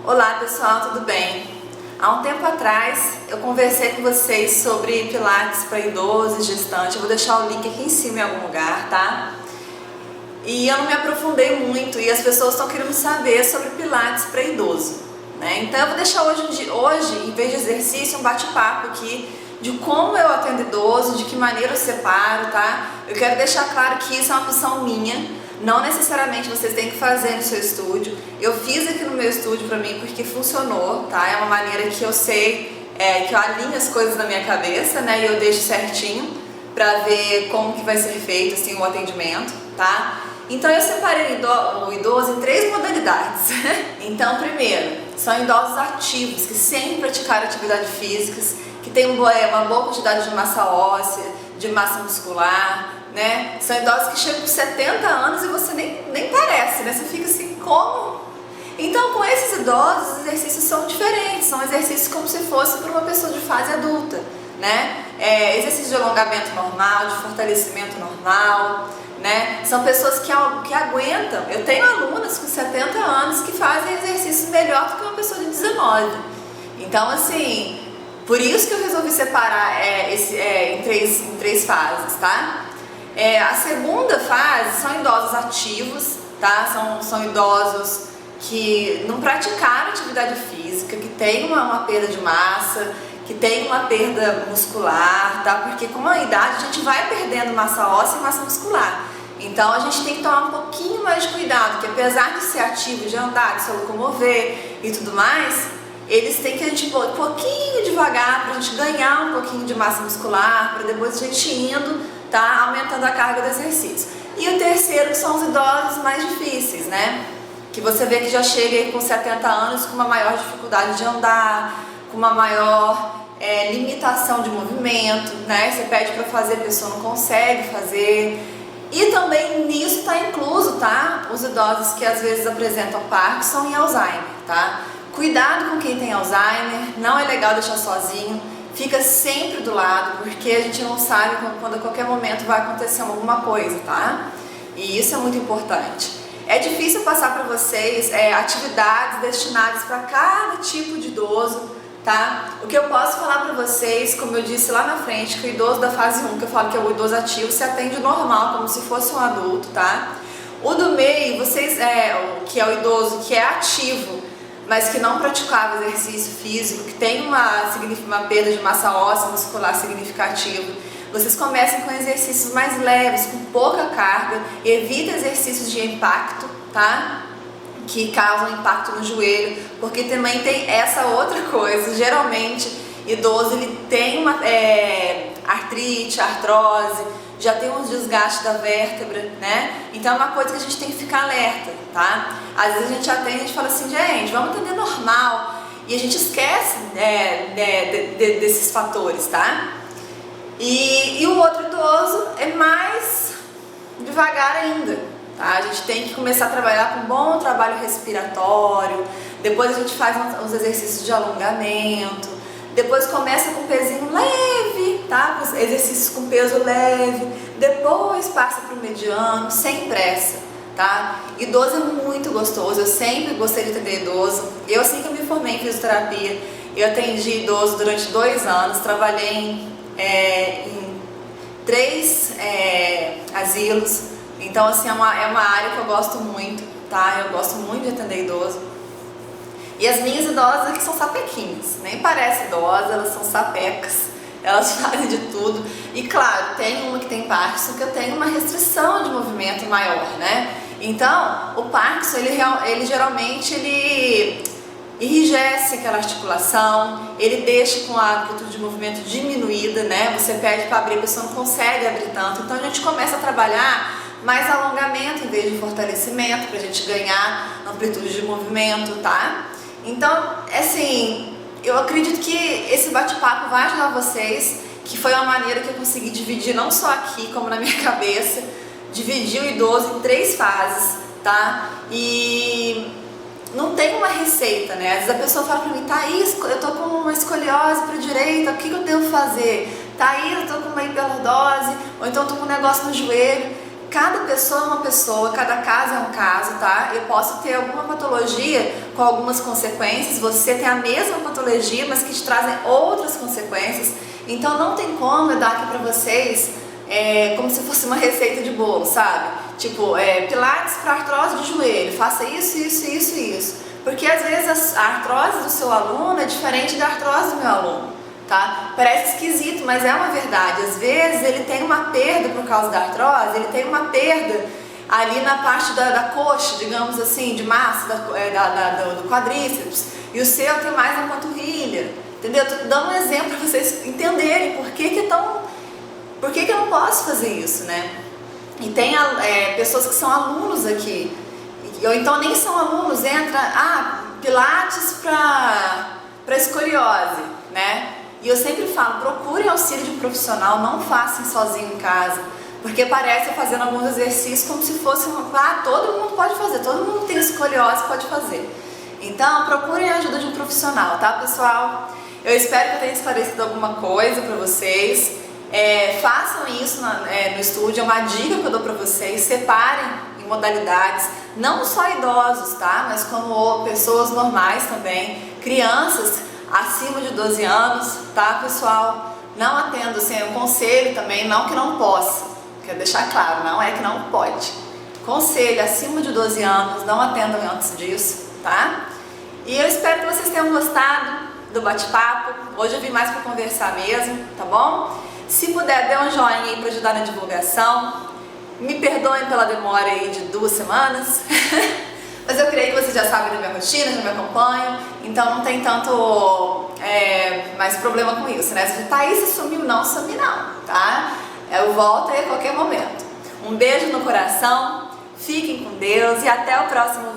Olá pessoal, tudo bem? Há um tempo atrás eu conversei com vocês sobre pilates para idoso e gestante. Eu vou deixar o link aqui em cima em algum lugar, tá? E eu não me aprofundei muito e as pessoas estão querendo saber sobre pilates para idoso, né? Então eu vou deixar hoje, em vez de exercício, um bate-papo aqui de como eu atendo idoso, de que maneira eu separo, tá? Eu quero deixar claro que isso é uma opção minha. Não necessariamente vocês têm que fazer no seu estúdio. Eu fiz aqui no meu estúdio pra mim porque funcionou, tá? É uma maneira que eu sei, que eu alinho as coisas na minha cabeça, né? E eu deixo certinho pra ver como que vai ser feito, assim, o atendimento, tá? Então eu separei o idoso em 3 modalidades. Então, primeiro, são idosos ativos, que sempre praticaram atividades físicas, que tem uma boa quantidade de massa óssea, de massa muscular, né? São idosos que chegam com 70 anos e você nem parece, né? Você fica assim, como? Então, com esses idosos, os exercícios são diferentes, são exercícios como se fosse para uma pessoa de fase adulta, né? Exercício de alongamento normal, de fortalecimento normal, né? São pessoas que aguentam. Eu tenho alunas com 70 anos que fazem exercícios melhor do que uma pessoa de 19. Então, assim, por isso que eu resolvi separar em três fases, tá? A segunda fase são idosos ativos, tá? São idosos que não praticaram atividade física, que tem uma perda de massa, que tem uma perda muscular, tá? Porque com a idade a gente vai perdendo massa óssea e massa muscular. Então a gente tem que tomar um pouquinho mais de cuidado, que apesar de ser ativo, de andar, de se locomover e tudo mais, eles têm que a gente ir um pouquinho devagar pra gente ganhar um pouquinho de massa muscular, para depois a gente indo, tá, aumentando a carga do exercício. E o terceiro que são os idosos mais difíceis, né? Que você vê que já chega aí com 70 anos com uma maior dificuldade de andar, com uma maior limitação de movimento, né? Você pede para fazer, a pessoa não consegue fazer. E também nisso está incluso, tá? Os idosos que às vezes apresentam Parkinson e Alzheimer, tá? Cuidado com quem tem Alzheimer, não é legal deixar sozinho. Fica sempre do lado, porque a gente não sabe quando a qualquer momento vai acontecer alguma coisa, tá? E isso é muito importante. É difícil passar para vocês atividades destinadas para cada tipo de idoso, tá? O que eu posso falar para vocês, como eu disse lá na frente, que o idoso da fase 1, que eu falo que é o idoso ativo, se atende normal, como se fosse um adulto, tá? O do meio, que é o idoso que é ativo, mas que não praticava exercício físico, que tem uma perda de massa óssea muscular significativa, vocês começam com exercícios mais leves, com pouca carga, evita exercícios de impacto, tá? Que causam impacto no joelho, porque também tem essa outra coisa, geralmente idoso ele tem uma artrite, artrose, já tem uns desgastes da vértebra, né? Então é uma coisa que a gente tem que ficar alerta, tá? Às vezes a gente atende e a gente fala assim, gente, vamos atender normal, e a gente esquece desses fatores, tá? E o outro idoso é mais devagar ainda, tá? A gente tem que começar a trabalhar com um bom trabalho respiratório, depois a gente faz uns exercícios de alongamento, depois começa com pezinho leve, tá? Com exercícios com peso leve, depois passa para o mediano, sem pressa, tá? Idoso é muito gostoso, eu sempre gostei de atender idoso. Eu, assim que eu me formei em fisioterapia, eu atendi idoso durante 2 anos, trabalhei em 3 asilos, então assim, é uma área que eu gosto muito, tá? Eu gosto muito de atender idoso. E as minhas idosas aqui são sapequinhas, nem parece idosa, elas são sapecas, elas fazem de tudo. E claro, tem uma que tem Parkinson, que eu tenho uma restrição de movimento maior, né? Então, o Parkinson, ele geralmente enrijece aquela articulação, ele deixa com a amplitude de movimento diminuída, né? Você pede para abrir, a pessoa não consegue abrir tanto. Então a gente começa a trabalhar mais alongamento em vez de fortalecimento, para a gente ganhar amplitude de movimento, tá? Então, assim, eu acredito que esse bate-papo vai ajudar vocês, que foi uma maneira que eu consegui dividir não só aqui, como na minha cabeça, dividir o idoso em 3 fases, tá? E não tem uma receita, né? Às vezes a pessoa fala pra mim, Thaís, eu tô com uma escoliose pra direita, o que eu devo fazer? Thaís, eu tô com uma hiperlordose, ou então eu tô com um negócio no joelho. cada pessoa é uma pessoa, cada caso é um caso, tá? Eu posso ter alguma patologia com algumas consequências, você tem a mesma patologia, mas que te trazem outras consequências. Então não tem como eu dar aqui pra vocês como se fosse uma receita de bolo, sabe? Tipo, pilates para artrose de joelho, faça isso, isso, isso e isso. Porque às vezes a artrose do seu aluno é diferente da artrose do meu aluno. Tá? Parece esquisito, mas é uma verdade. Às vezes ele tem uma perda por causa da artrose, ele tem uma perda ali na parte da coxa, digamos assim, de massa, do quadríceps, e o seu tem mais na panturrilha, entendeu? Tô dando um exemplo para vocês entenderem por que eu não posso fazer isso, né? E tem pessoas que são alunos aqui, ou então nem são alunos, entra, pilates para escoliose, né? E eu sempre falo, procurem auxílio de um profissional, não façam sozinho em casa, porque parece fazendo alguns exercícios como se fosse todo mundo pode fazer, todo mundo tem escoliose, pode fazer. Então procurem a ajuda de um profissional, tá, pessoal? Eu espero que eu tenha esclarecido alguma coisa para vocês. Façam isso no estúdio, é uma dica que eu dou para vocês, separem em modalidades, não só idosos, tá? Mas como pessoas normais também, crianças acima de 12 anos, tá, pessoal? Não atendo, assim, um conselho também, não que não possa, quero deixar claro, não é que não pode. Conselho, acima de 12 anos, não atendam antes disso, tá? E eu espero que vocês tenham gostado do bate-papo. Hoje eu vim mais para conversar mesmo, tá bom? Se puder, dê um joinha aí para ajudar na divulgação. Me perdoem pela demora aí de 2 semanas. Mas eu creio que vocês já sabem da minha rotina, já me acompanham, então não tem tanto mais problema com isso, né? Se Thaís sumiu, não sumi não, tá? Eu volto aí a qualquer momento. Um beijo no coração, fiquem com Deus e até o próximo